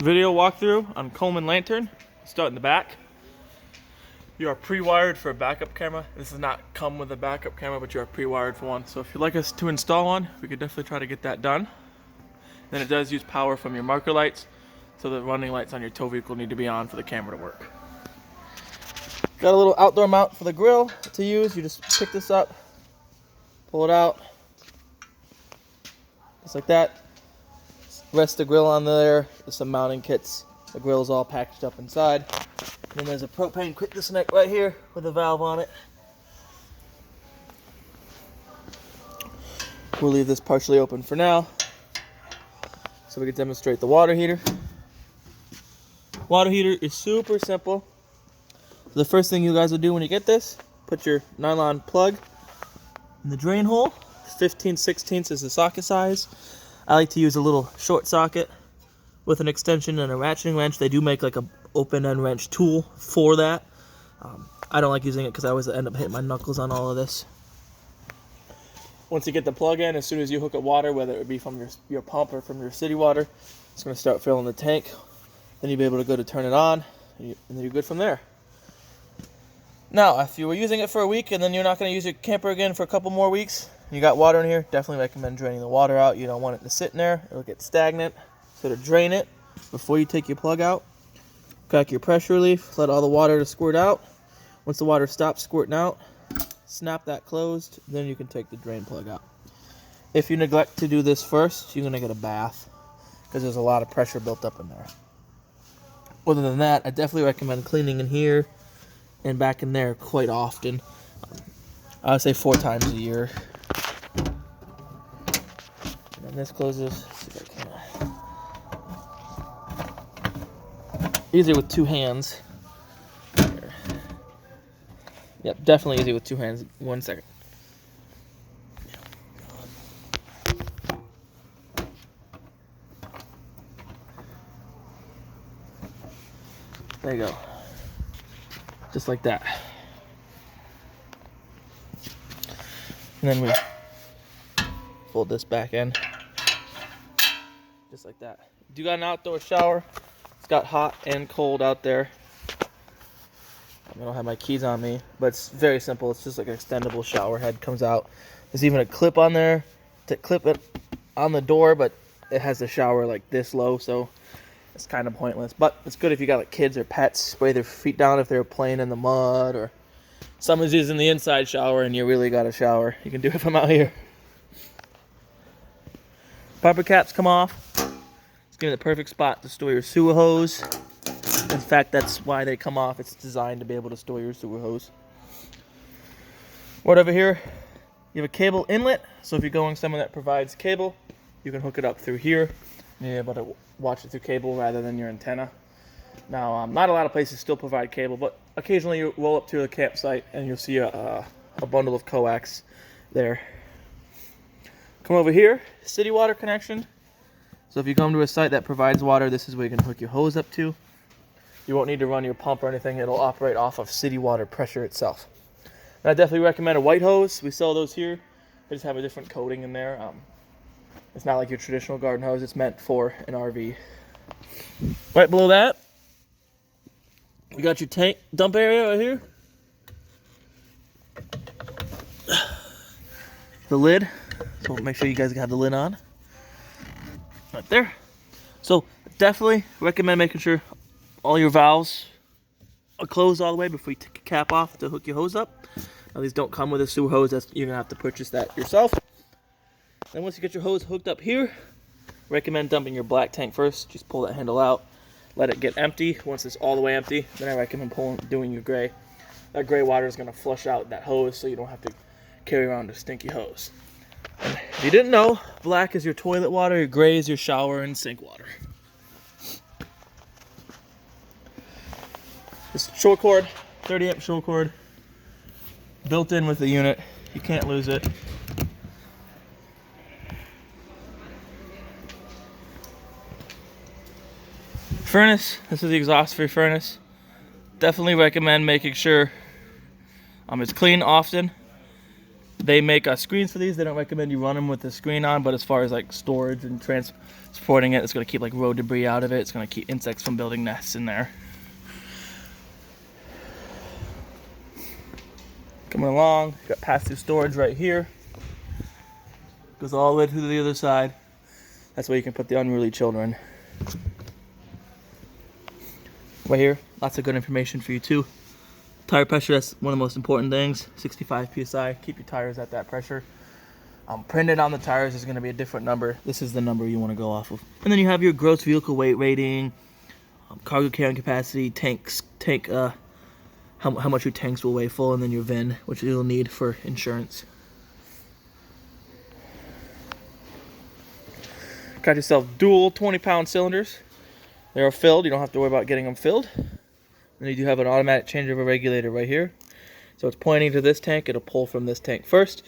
Video walkthrough on Coleman Lantern. Start in the back. You are pre-wired for a backup camera. This does not come with a backup camera, but you are pre-wired for one. So if you'd like us to install one, we could definitely try to get that done. Then it does use power from your marker lights, so the running lights on your tow vehicle need to be on for the camera to work. Got a little outdoor mount for the grill to use. You just pick this up, pull it out, just like that. Rest the grill on there. There's some mounting kits. The grill is all packaged up inside. And then there's a propane quick disconnect right here with a valve on it. We'll leave this partially open for now so we can demonstrate the water heater. Water heater is super simple. So the first thing you guys will do when you get this, put your nylon plug in the drain hole. 15/16 is the socket size. I like to use a little short socket with an extension and a ratcheting wrench. They do make like a open end wrench tool for that. I don't like using it because I always end up hitting my knuckles on all of this. Once you get the plug in, as soon as you hook up water, whether it be from your pump or from your city water, it's going to start filling the tank. Then you'll be able to go to turn it on, and then you're good from there. Now, if you were using it for a week and then you're not going to use your camper again for a couple more weeks, and you got water in here, definitely recommend draining the water out. You don't want it to sit in there. It'll get stagnant. So to drain it before you take your plug out, crack your pressure relief, let all the water squirt out. Once the water stops squirting out, snap that closed, then you can take the drain plug out. If you neglect to do this first, you're going to get a bath because there's a lot of pressure built up in there. Other than that, I definitely recommend cleaning in here and back in there quite often. I would say 4 times a year. And then this closes. Let's see if I can. Easier with 2 hands. Here. Yep, definitely easy with 2 hands. 1 second. There you go. Just like that. And then we fold this back in. Just like that. You got an outdoor shower. It's got hot and cold out there. I don't have my keys on me, but it's very simple. It's just like an extendable shower head comes out. There's even a clip on there to clip it on the door, but it has the shower like this low, so it's kind of pointless. But it's good if you got like kids or pets. Spray their feet down if they're playing in the mud, or someone's using the inside shower and you really got a shower. You can do it from out here. Bumper caps come off. It's giving the perfect spot to store your sewer hose. In fact, that's why they come off. It's designed to be able to store your sewer hose. Right over here, you have a cable inlet. So if you're going somewhere that provides cable, you can hook it up through here. You're able to watch it through cable rather than your antenna. Now, not a lot of places still provide cable, but occasionally you roll up to a campsite and you'll see a bundle of coax there. Come over here, city water connection. So if you come to a site that provides water, this is where you can hook your hose up to. You won't need to run your pump or anything. It'll operate off of city water pressure itself. And I definitely recommend a white hose. We sell those here. They just have a different coating in there. It's not like your traditional garden hose. It's meant for an RV. Right below that, you got your tank dump area right here. The lid. So make sure you guys have the lid on. Right there. So definitely recommend making sure all your valves are closed all the way before you take a cap off to hook your hose up. Now these don't come with a sewer hose. You're going to have to purchase that yourself. Then once you get your hose hooked up here, recommend dumping your black tank first. Just pull that handle out, let it get empty. Once it's all the way empty, then I recommend doing your gray. That gray water is going to flush out that hose so you don't have to carry around a stinky hose. And if you didn't know, black is your toilet water, your gray is your shower and sink water. This short cord, 30 amp short cord, built in with the unit. You can't lose it. Furnace, this is the exhaust for your furnace. Definitely recommend making sure it's clean often. They make screens for these. They don't recommend you run them with the screen on, but as far as like storage and transporting it, it's going to keep like road debris out of it. It's going to keep insects from building nests in there. Coming along, got pass-through storage right here. Goes all the way to the other side. That's where you can put the unruly children. Right here, lots of good information for you too. Tire pressure, that's one of the most important things. 65 psi, keep your tires at that pressure. Printed on the tires is going to be a different number. This is the number you want to go off of. And then you have your gross vehicle weight rating, cargo carrying capacity, how much your tanks will weigh full, and then your VIN, which you'll need for insurance. Got yourself dual 20-pound cylinders. They are filled. You don't have to worry about getting them filled. And you do have an automatic changeover regulator right here. So it's pointing to this tank. It'll pull from this tank first.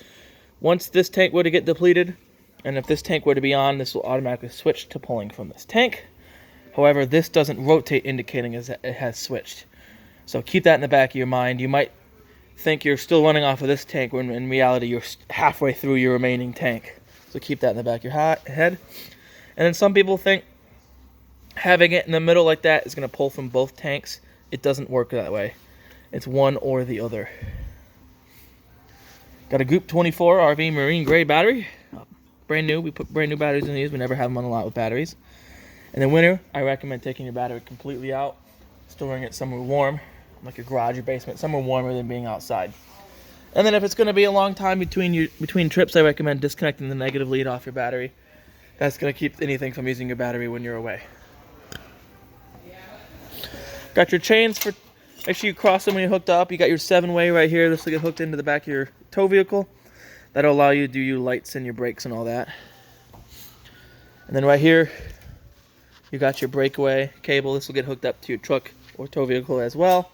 Once this tank were to get depleted, and if this tank were to be on, this will automatically switch to pulling from this tank. However, this doesn't rotate, indicating as it has switched. So keep that in the back of your mind. You might think you're still running off of this tank when in reality you're halfway through your remaining tank. So keep that in the back of your head. And then some people think having it in the middle like that is going to pull from both tanks. It doesn't work that way. It's one or the other. Got a Group 24 RV Marine Gray battery. Brand new. We put brand new batteries in these. We never have them on a lot with batteries. In the winter, I recommend taking your battery completely out, storing it somewhere warm, like your garage, your basement, somewhere warmer than being outside. And then if it's going to be a long time between trips, I recommend disconnecting the negative lead off your battery. That's going to keep anything from using your battery when you're away. Got your chains for, make sure you cross them when you're hooked up. You got your 7-way right here. This will get hooked into the back of your tow vehicle. That'll allow you to do your lights and your brakes and all that. And then right here, you got your breakaway cable. This will get hooked up to your truck or tow vehicle as well.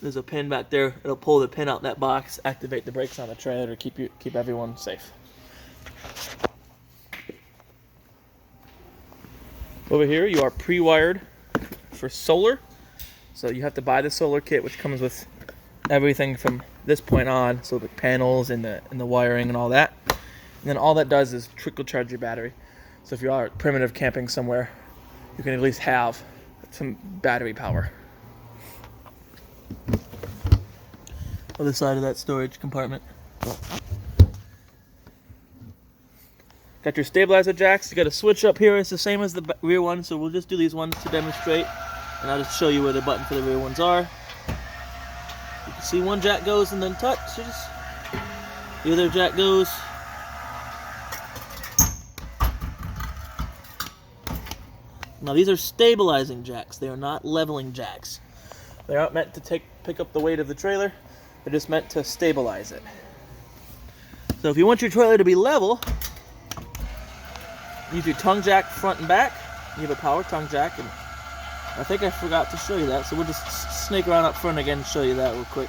There's a pin back there. It'll pull the pin out that box, activate the brakes on the trailer to keep everyone safe. Over here, you are pre-wired for solar. So you have to buy the solar kit, which comes with everything from this point on, so the panels and the wiring and all that. And then all that does is trickle charge your battery. So if you are primitive camping somewhere, you can at least have some battery power. Other side of that storage compartment. Got your stabilizer jacks. You got a switch up here. It's the same as the rear one, so we'll just do these ones to demonstrate. And I'll just show you where the button for the rear ones are. You can see one jack goes and then touches. The other jack goes. Now these are stabilizing jacks. They are not leveling jacks. They aren't meant to pick up the weight of the trailer. They're just meant to stabilize it. So if you want your trailer to be level, use your tongue jack front and back. You have a power tongue jack, and I think I forgot to show you that, so we'll just snake around up front again and show you that real quick.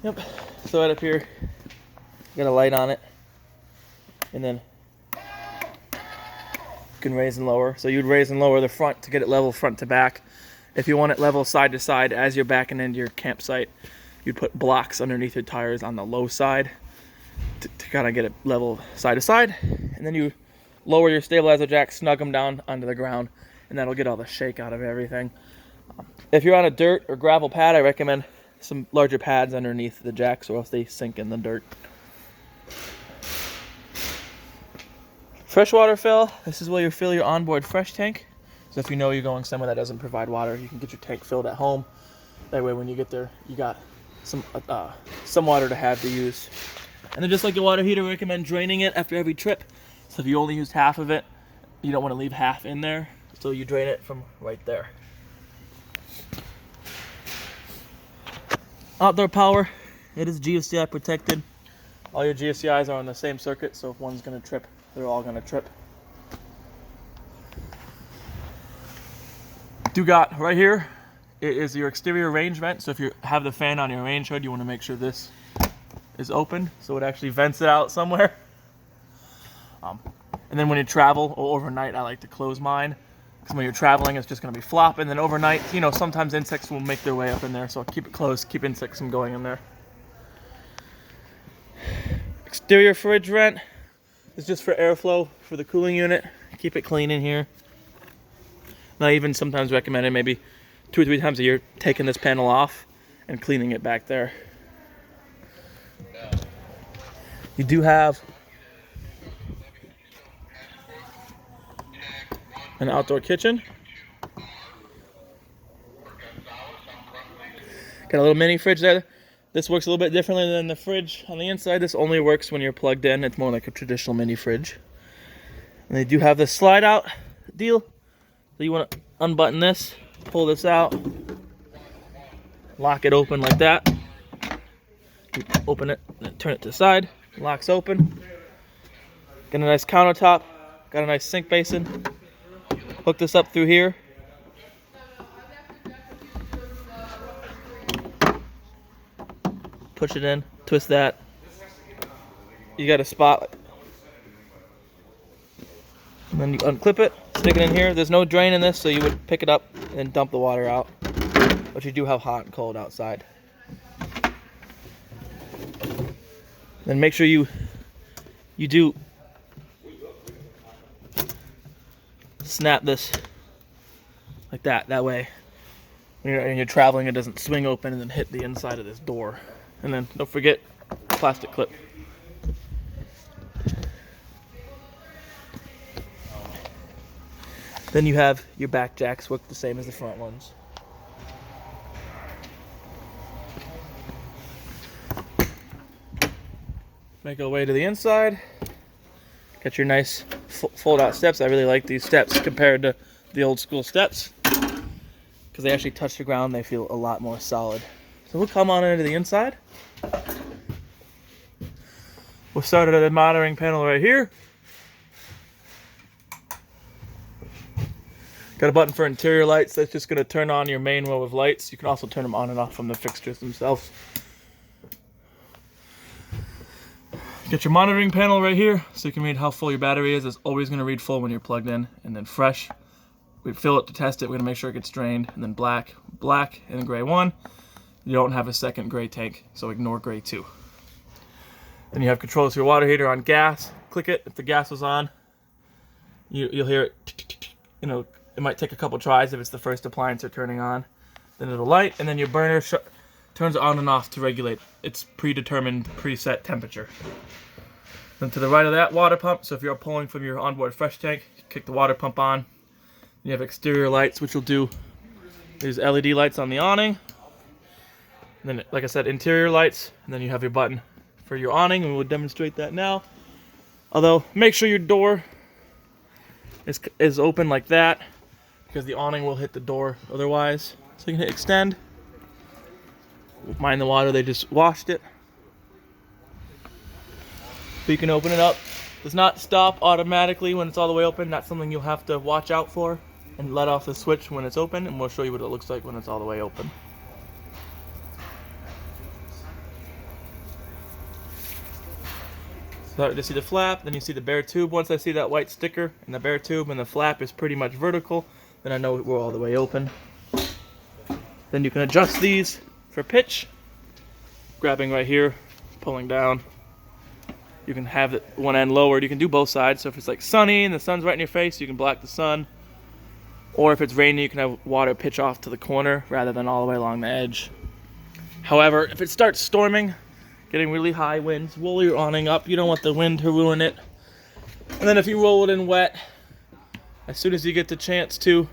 Yep, so right up here, got a light on it, and then you can raise and lower. So you'd raise and lower the front to get it level front to back. If you want it level side to side as you're backing into your campsite, you'd put blocks underneath your tires on the low side to kind of get it level side to side. And then you lower your stabilizer jack, snug them down onto the ground, and that'll get all the shake out of everything. If you're on a dirt or gravel pad, I recommend some larger pads underneath the jacks, or else they sink in the dirt. Freshwater fill. This is where you fill your onboard fresh tank. So if you know you're going somewhere that doesn't provide water, you can get your tank filled at home. That way when you get there, you got some water to have to use. And then just like your water heater, I recommend draining it after every trip. So if you only used half of it, you don't want to leave half in there. So you drain it from right there. Outdoor power. It is GFCI protected. All your GFCIs are on the same circuit, so if one's going to trip, they're all going to trip. You got right here, it is your exterior range vent. So if you have the fan on your range hood, you want to make sure this is open so it actually vents it out somewhere. And then when you travel or overnight, I like to close mine. Because when you're traveling, it's just going to be flopping. Then overnight, you know, sometimes insects will make their way up in there. So keep it closed, keep insects from going in there. Exterior fridge vent is just for airflow for the cooling unit. Keep it clean in here. And I even sometimes recommend it maybe 2 or 3 times a year, taking this panel off and cleaning it back there. You do have an outdoor kitchen. Got a little mini fridge there. This works a little bit differently than the fridge on the inside. This only works when you're plugged in. It's more like a traditional mini fridge. And they do have this slide out deal. So you want to unbutton this, pull this out, lock it open like that. You open it, and turn it to the side. Locks open. Got a nice countertop. Got a nice sink basin. Hook this up through here. Push it in, twist that. You got a spot. And then you unclip it, stick it in here. There's no drain in this, so you would pick it up and dump the water out. But you do have hot and cold outside. Then make sure you do snap this like that. That way, when you're traveling, it doesn't swing open and then hit the inside of this door. And then don't forget plastic clip. Then you have your back jacks, work the same as the front ones. Make our way to the inside. Got your nice fold out steps. I really like these steps compared to the old school steps because they actually touch the ground. They feel a lot more solid. So we'll come on into the inside. We'll start at the monitoring panel right here. Got a button for interior lights. That's just going to turn on your main row of lights. You can also turn them on and off from the fixtures themselves. Get your monitoring panel right here so you can read how full your battery is. It's always going to read full when you're plugged in. And then fresh, we fill it to test it. We're going to make sure it gets drained. And then black, and then gray 1. You don't have a second gray tank, so ignore gray 2. Then you have controls for your water heater on gas. Click it. If the gas was on, you'll hear it. You know, it might take a couple tries if it's the first appliance you're turning on. Then it'll light, and then your burner turns on and off to regulate its predetermined preset temperature. Then to the right of that, water pump. So if you're pulling from your onboard fresh tank, kick the water pump on. You have exterior lights, which will do these LED lights on the awning. And then, like I said, interior lights, and then you have your button for your awning, and we'll demonstrate that now. Although, make sure your door is open like that, because the awning will hit the door otherwise. So you can hit extend. Mind the water, they just washed it. So you can open it up. Does not stop automatically when it's all the way open. That's something you'll have to watch out for. And let off the switch when it's open, and we'll show you what it looks like when it's all the way open. Start to see the flap, then you see the bare tube. Once I see that white sticker and the bare tube and the flap is pretty much vertical, then I know we're all the way open. Then you can adjust these for pitch. Grabbing right here, pulling down. You can have one end lowered. You can do both sides. So if it's like sunny and the sun's right in your face, you can block the sun. Or if it's rainy, you can have water pitch off to the corner rather than all the way along the edge. However, if it starts storming, getting really high winds, roll your awning up. You don't want the wind to ruin it. And then if you roll it in wet, as soon as you get the chance to,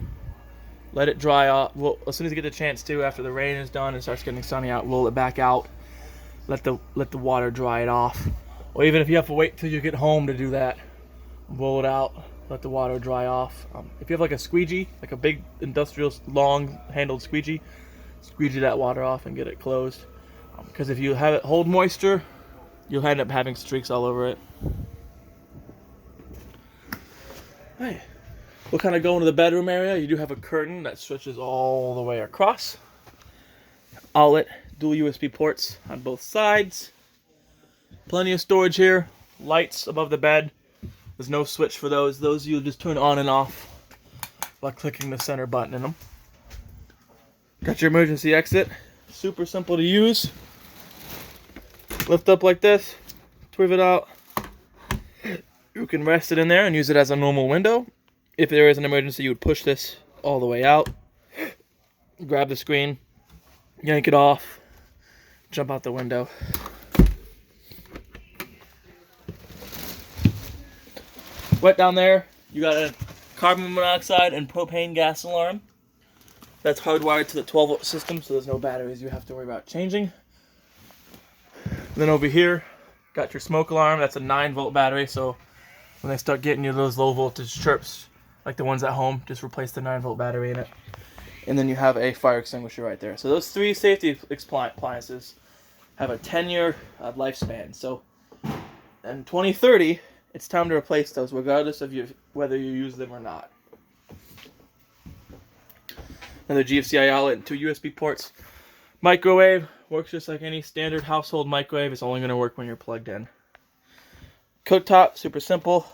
let it dry off. Well, as soon as you get the chance to, after the rain is done and starts getting sunny out, roll it back out. Let the water dry it off. Or even if you have to wait till you get home to do that, roll it out, let the water dry off. If you have like a squeegee, like a big industrial long-handled squeegee, squeegee that water off and get it closed. Because if you have it hold moisture, you'll end up having streaks all over it. Hey, we'll kind of go into the bedroom area. You do have a curtain that stretches all the way across. Outlet, dual USB ports on both sides. Plenty of storage here. Lights above the bed. There's no switch for those. Those you'll just turn on and off by clicking the center button in them. Got your emergency exit. Super simple to use. Lift up like this, twirl it out. You can rest it in there and use it as a normal window. If there is an emergency, you would push this all the way out, grab the screen, yank it off, jump out the window. Wet down there, you got a carbon monoxide and propane gas alarm. That's hardwired to the 12-volt system, so there's no batteries you have to worry about changing. Then over here, got your smoke alarm. That's a 9-volt battery, so when they start getting you those low voltage chirps, like the ones at home, just replace the 9-volt battery in it. And then you have a fire extinguisher right there. So those 3 safety appliances have a 10-year lifespan. So in 2030, it's time to replace those, regardless of whether you use them or not. Another GFCI outlet and 2 USB ports. Microwave works just like any standard household microwave. It's only going to work when you're plugged in. Cooktop, super simple.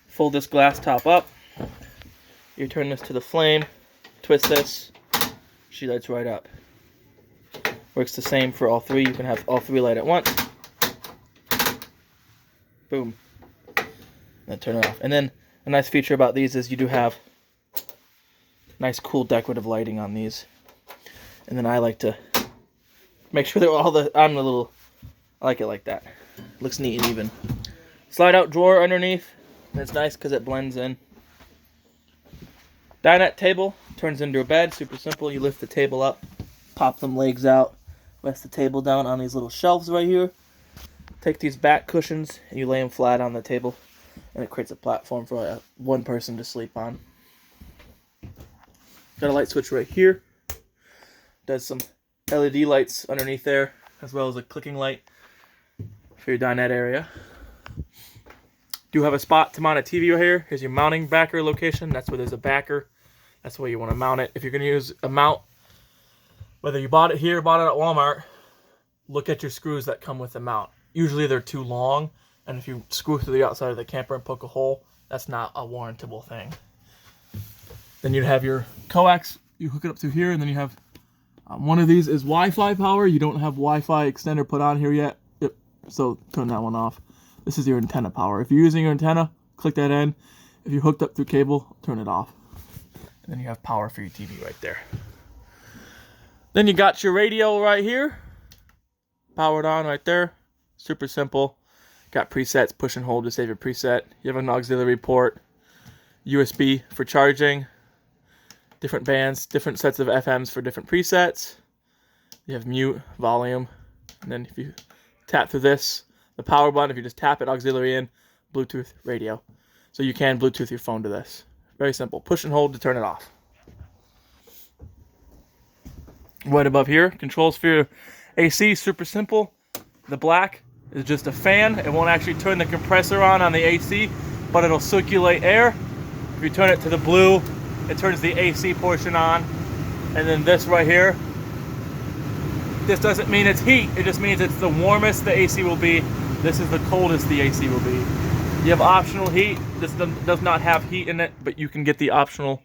Fold this glass top up. You turn this to the flame, twist this, she lights right up. Works the same for all 3. You can have all 3 light at once. Boom. Then turn it off. And then a nice feature about these is you do have nice cool decorative lighting on these. And then I like to make sure they're I like it like that. Looks neat and even. Slide out drawer underneath. That's nice because it blends in. Dinette table turns into a bed. Super simple. You lift the table up, pop them legs out, rest the table down on these little shelves right here. Take these back cushions and you lay them flat on the table, and it creates a platform for one person to sleep on. Got a light switch right here. Does some LED lights underneath there, as well as a clicking light for your dinette area. Do have a spot to mount a TV right here. Here's your mounting backer location. That's where there's a backer. That's where you want to mount it. If you're going to use a mount, whether you bought it here or bought it at Walmart, look at your screws that come with the mount. Usually they're too long, and if you screw through the outside of the camper and poke a hole, that's not a warrantable thing. Then you'd have your coax. You hook it up through here, and then you have one of these is Wi-Fi power. You don't have Wi-Fi extender put on here yet, so turn that one off. This is your antenna power. If you're using your antenna, click that in. If you're hooked up through cable, turn it off. And then you have power for your TV right there. Then you got your radio right here. Powered on right there. Super simple. Got presets, push and hold to save your preset. You have an auxiliary port. USB for charging. Different bands, different sets of FMs for different presets. You have mute, volume. And then if you tap through this, the power button, if you just tap it, auxiliary in, Bluetooth radio. So you can Bluetooth your phone to this. Very simple. Push and hold to turn it off. Right above here, controls for your AC, super simple. The black is just a fan. It won't actually turn the compressor on the AC, but it'll circulate air. If you turn it to the blue, it turns the AC portion on. And then this right here, this doesn't mean it's heat. It just means it's the warmest the AC will be. This is the coldest the AC will be. You have optional heat. This does not have heat in it, but you can get the optional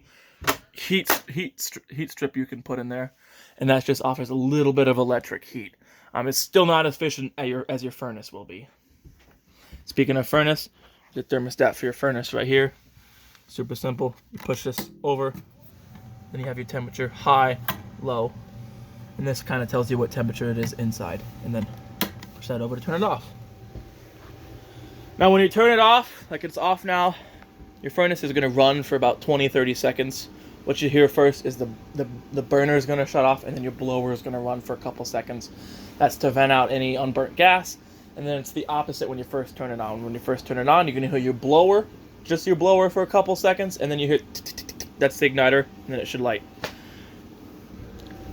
heat strip you can put in there. And that just offers a little bit of electric heat. It's still not as efficient as your furnace will be. Speaking of furnace, the thermostat for your furnace right here. Super simple. You push this over, then you have your temperature, high, low. And this kind of tells you what temperature it is inside. And then push that over to turn it off. Now when you turn it off, like it's off now, your furnace is going to run for about 20-30 seconds. What you hear first is the burner is going to shut off, and then your blower is going to run for a couple seconds. That's to vent out any unburnt gas. And then it's the opposite when you first turn it on. When you first turn it on, you're going to hear your blower, just your blower for a couple seconds, and then you hear that's the igniter, and then it should light.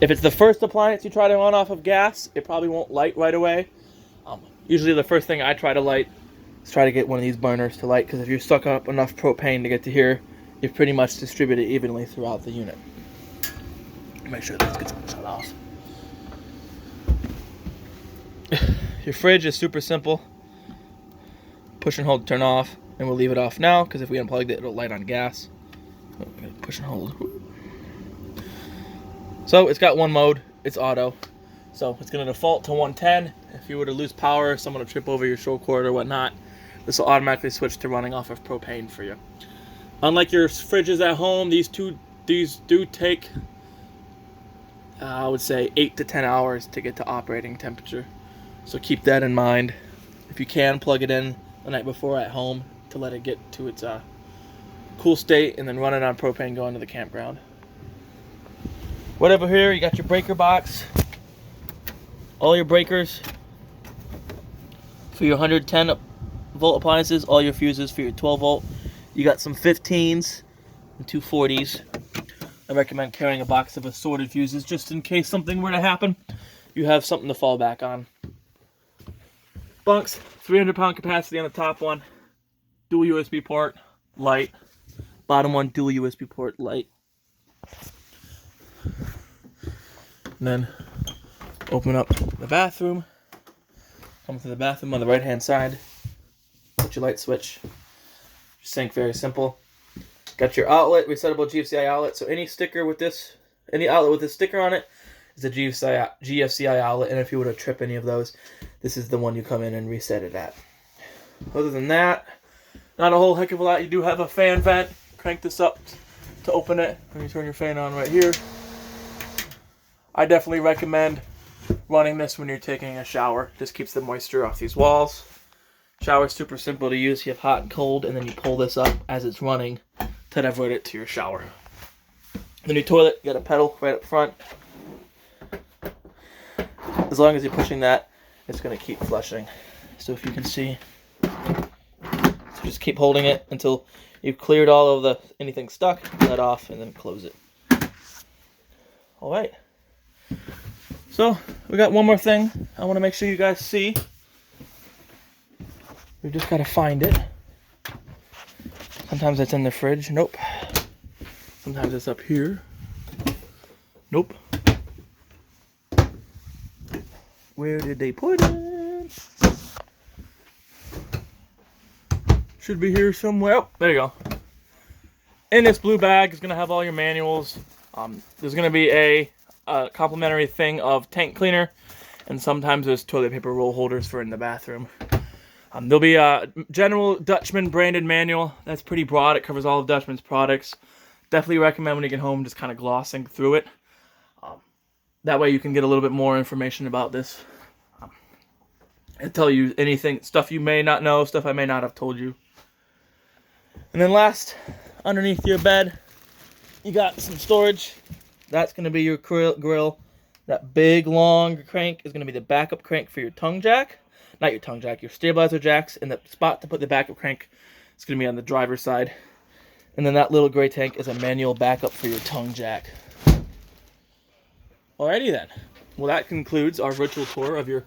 If it's the first appliance you try to run off of gas, it probably won't light right away. Usually the first thing I try to light is try to get one of these burners to light, because if you suck up enough propane to get to here, you've pretty much distributed it evenly throughout the unit. Make sure this gets shut off. Your fridge is super simple. Push and hold to turn off, and we'll leave it off now, because if we unplugged it, it'll light on gas. Okay, push and hold. So it's got one mode. It's auto. So it's going to default to 110. If you were to lose power, someone will trip over your show cord or whatnot, this will automatically switch to running off of propane for you. Unlike your fridges at home, these do take, I would say, 8 to 10 hours to get to operating temperature. So keep that in mind. If you can, plug it in the night before at home to let it get to its cool state, and then run it on propane going to the campground. Whatever here, you got your breaker box, all your breakers for your 110 volt appliances, all your fuses for your 12 volt. You got some 15s and 240s. I recommend carrying a box of assorted fuses just in case something were to happen. You have something to fall back on. Bunks, 300-pound capacity on the top one. Dual USB port, light. Bottom one, dual USB port, light. And then open up the bathroom. Come to the bathroom on the right-hand side. Put your light switch. Sink, very simple. Got your outlet, resettable GFCI outlet. So any outlet with this sticker on it is a GFCI outlet. And if you were to trip any of those, this is the one you come in and reset it at. Other than that, not a whole heck of a lot. You do have a fan vent. Crank this up to open it. When you turn your fan on right here. I definitely recommend running this when you're taking a shower. Just keeps the moisture off these walls. Shower's super simple to use. You have hot and cold, and then you pull this up as it's running to divert it to your shower. Then your toilet, you got a pedal right up front. As long as you're pushing that, it's going to keep flushing. So if you can see, so just keep holding it until you've cleared all of anything stuck, let off, and then close it. All right. So we got one more thing I want to make sure you guys see. We just got to find it. Sometimes it's in the fridge. Nope. Sometimes it's up here. Nope. Where did they put it? Should be here somewhere. Oh, there you go. In this blue bag is going to have all your manuals. There's going to be a complimentary thing of tank cleaner, and sometimes there's toilet paper roll holders for in the bathroom. There'll be a general Dutchman branded manual. That's pretty broad. It covers all of Dutchman's products. Definitely recommend when you get home just kind of glossing through it. That way you can get a little bit more information about this. And tell you anything, stuff you may not know, stuff I may not have told you. And then last, underneath your bed, you got some storage. That's going to be your grill. That big, long crank is going to be the backup crank for your tongue jack. Not your tongue jack, your stabilizer jacks. And the spot to put the backup crank is going to be on the driver's side. And then that little gray tank is a manual backup for your tongue jack. Alrighty then. Well, that concludes our virtual tour of your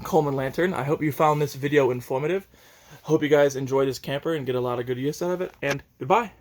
Coleman Lantern. I hope you found this video informative. Hope you guys enjoy this camper and get a lot of good use out of it. And goodbye.